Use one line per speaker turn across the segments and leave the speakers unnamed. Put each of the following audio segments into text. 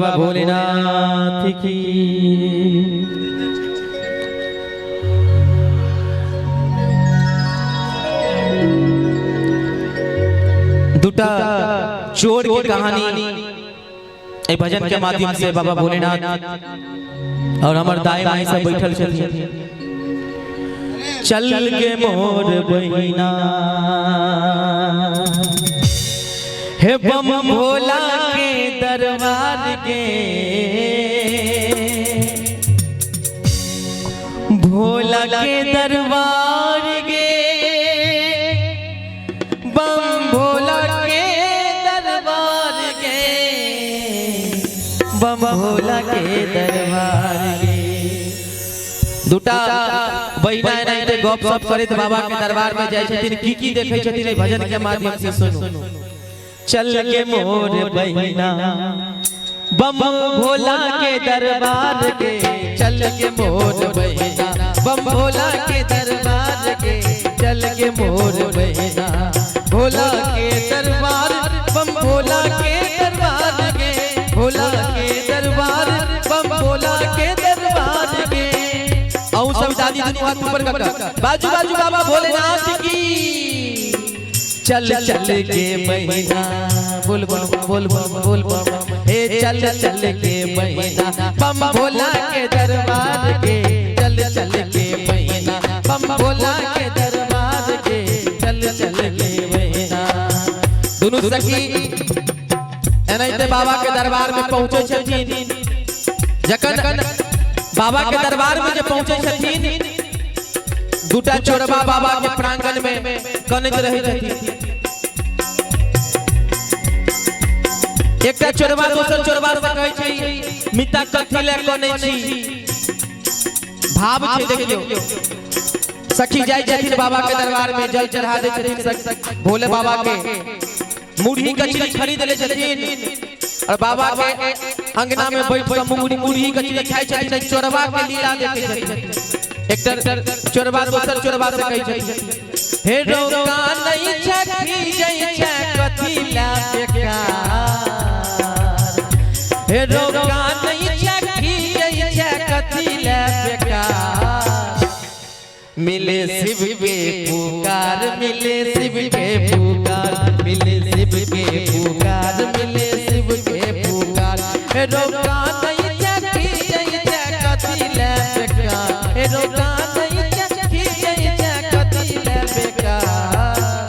बाबा भोलेनाथ की। दुटा चोर की कहानी ए भजन के माध्यम से बाबा भोलेनाथ और हमार दाई माई सब बैठल छथिन। चल के मोर बहिना हे बम भोला के दरबार के, भोला के दरबार के, बम भोला के दरबार के, बम भोला के दरबार के। दुटा बहिना नहीं तो गप सप करे तो बाबा के दरबार में जाए छथिन। की देखे छथिन भजन के माध्यम से सुनो। चल के मोर बहिना बम भोला के दरबार के, चल के मोर बहिना बम भोला के दरबार के, चल के मोर बहिना भोला के दरबार, बम भोला के दरबार के, भोला के दरबार, बम भोला के दरबार के। औ सब दादी दुनू हाथ ऊपर कर बाजू बाजू बाबा भोलेनाथ की। चल चल के महीना बोल बोल बोल बोल बोल हे चल चल के महीना बम भोला के दरबार के, चल चल के महीना बम भोला के दरबार के, चल चल के महीना। दोनों सखी एनाइते बाबा के दरबार में पहुंचे छथिन। जखन बाबा के दरबार में जब पहुंचे छथिन, दूटा चोरबा बाबा के प्रांगण में कनैत रहे छथिन। एकटा चोरबा दोसर चोरबा से कहै छै मिता कथि ले कनै छी। भाव छै देखियो। सखी जाय छथिन बाबा के दरबार में, जल चढ़ा दे छथिन भोले बाबा के। मुरही कचरी खरीद ले छथिन और बाबा के अंगना में बैठ के मुरही कचरी खाइ छथिन। चोरबा के लीला देखै छथिन। एकटा चोरबा दोसर चोरबा से कहै छथिन हे रोका नहीं छखी जय छै कथि ला बेकार, हे रोका नहीं छखी जय छै कथि ला बेकार। मिले शिव के पुकार, मिले शिव के पुकार, मिले शिव के पुकार, मिले शिव के पुकार। हे रोका नहीं छखी जय छै कथि ला बेकार, हे रोका नहीं छखी जय छै कथि ला बेकार।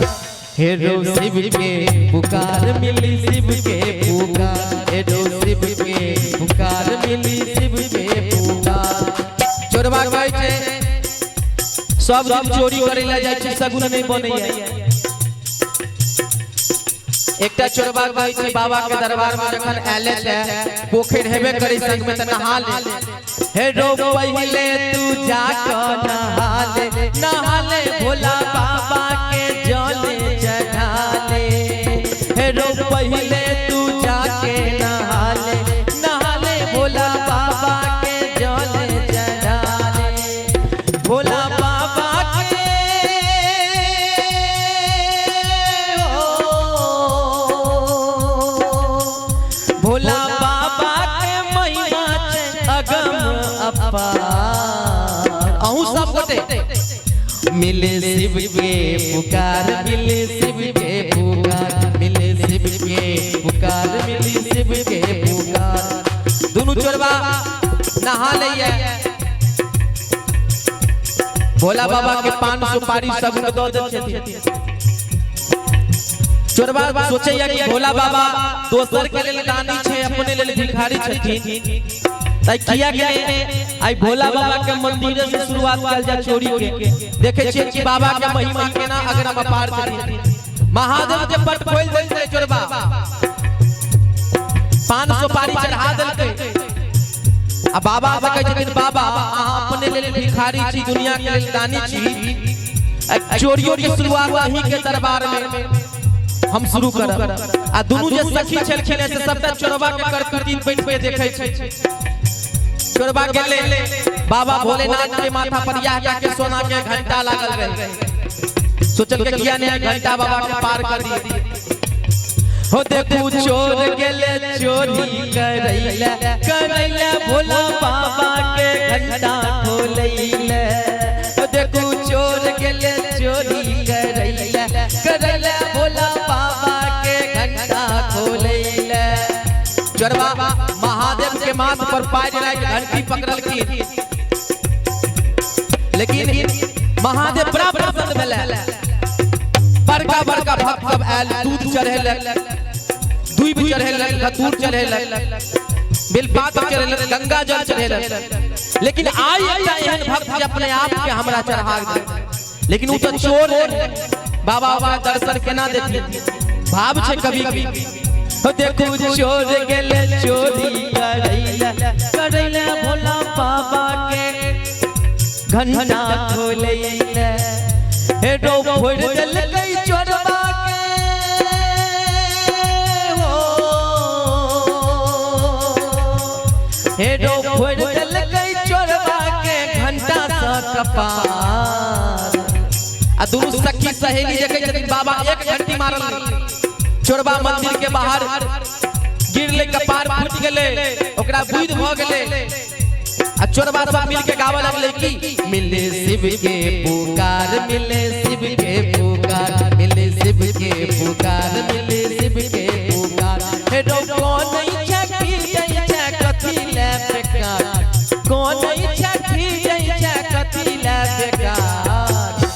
हे रो शिव के पुकार, मिली शिव के पुकार, हे रो शिव के पुकार, मिली शिव के पुकार। चोरबा कहै छै सब दिन चोरी करे ला जाय छै, सगुन नहीं बनैया। एकटा चोरबा कहै छै बाबा के दरबार में जखन आले छै पोखर हेबे करे संग में त नहा ले। हे रो पहिले तू जाके नहा ले, नहा ले भोला बाबा के जल चढ़ा ले। हे रो पहिले तू जाके नहा ले, नहा ले भोला बाबा के जल चढ़ा ले। भोला बाबा के भोला बाबा के महिमा छै अगम अपार। अहूँ सब गोटे मिले शिव के पुकार, मिले शिव के पुकार, मिले शिव के पुकार, मिले शिव के पुकार। दोनों चोरबा नहा लिया। भोला बाबा के पान सुपारी सब दो दे छथिन। चोरबा सोचैया कि भोला बाबा दोसर के लेल दानी छै, अपने लेल भिखारी छथिन। ताई किया के आई भोला बाबा के मंदिर से शुरुआत कल जा चोरी के। देखे छियै कि बाबा के महिमा केना अगर हम अपार छथिन। महादेव के पट खोल देलकै चोरबा, पान सुपारी चढ़ा देलकै। आ बाबा से कहै छथिन बाबा अहाँ अपने लेल भिखारी छी, दुनिया के लेल दानी छी। चोरियों के शुरुआत अहीं के दरबार में हम शुरू करब। आ दुनू जे सखी छलखिन से सबटा चोरबा के करतूती बैठ के देखै छै। चोरबा गेले बाबा भोलेनाथ के माथा पर या के सोना के घंटा लागल रहे। सोचल के किया ने घंटा बाबा के पार कर दी। हो देखू चोर गेले चोरी करैया करैला करैला भोला बाबा के घंटा खोलैला देखू चोर गेले चोरी करैला करैला भोला बाबा के घंटा खोलैला चोरवा महादेव के माथ पर पाय जला के घंटी पकड़ल की लेकिन महादेव बड़ा प्रसन्न भेला बड़का बड़का भक्त सब आयल दूध चढ़ेलक दूब चढ़ेलक धतूर चढ़ेलक बेलपात चढ़ेलक गंगा जल चढ़ेलक लेकिन आई एकटा एहन भक्त जे अपने आप के हमरा चढ़ा दे लेकिन उ तो चोर है बाबा बाबा दर्शन केना देती भाव छे कभी कभी देखू चोर गेले चोरी करैला करैला भोला बाबा के घंटा खोलैला हे डो फोड़ देल कई चोरवा के हो हे डो फोड़ देल कई चोरवा के घंटा सा कपार आ दुनु सखी सहेली जे कहै छथिन बाबा एक घंटी मारल चोरवा मंदिर के बाहर गिरले कपार फूट गेले ओकरा बुध भ गेले आ चोरवा सब मिल के गावे लगले की मिले शिव के पुकार मिले शिव के पुकार मिले शिव के पुकार मिले शिव के पुकार हे डो कोन इच्छा की इच्छा कथी ले बेकार कोन इच्छा की इच्छा कथी ले बेकार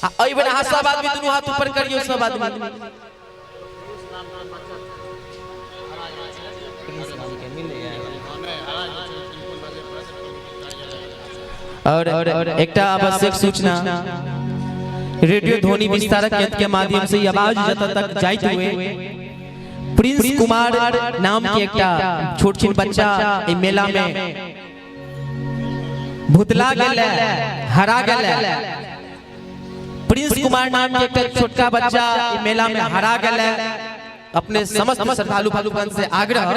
आ ओइ बना सब आदमी दुनु हाथ ऊपर करियो सब आदमी और एकटा आवश्यक सूचना रेडियो ध्वनि विस्तारक यंत्र के माध्यम से आवाज जत तक जाइत हुए प्रिंस कुमार नाम के एकटा छोट छिन बच्चा ए मेला में भुतला गेले हरा गेले प्रिंस कुमार नाम के एकटा छोटका बच्चा ए मेला में हरा गेले अपने समस्त श्रद्धालु भक्तगण से आग्रह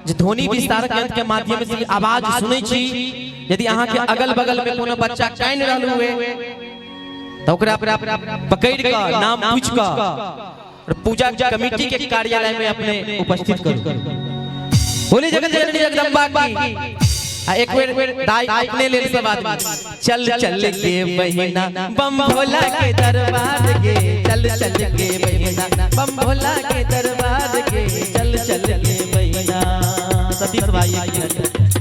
जे ध्वनि विस्तारक यंत्र के माध्यम से आवाज सुनै छी यदि अहाँ के अगल बगल में कोनो बच्चा काइन रहल हुए तो ओकरा पकड़ के नाम पूछ के और पूजा कमेटी के कार्यालय में अपने उपस्थित करू बोले जगत जननी जगदम्बा की आ एक बेर दाई अपने लेल सब आदमी चल चल के बहिना बम भोला के दरबार के चल चल के बहिना बम भोला के दरबार के चल चल के बहिना सतीश भाई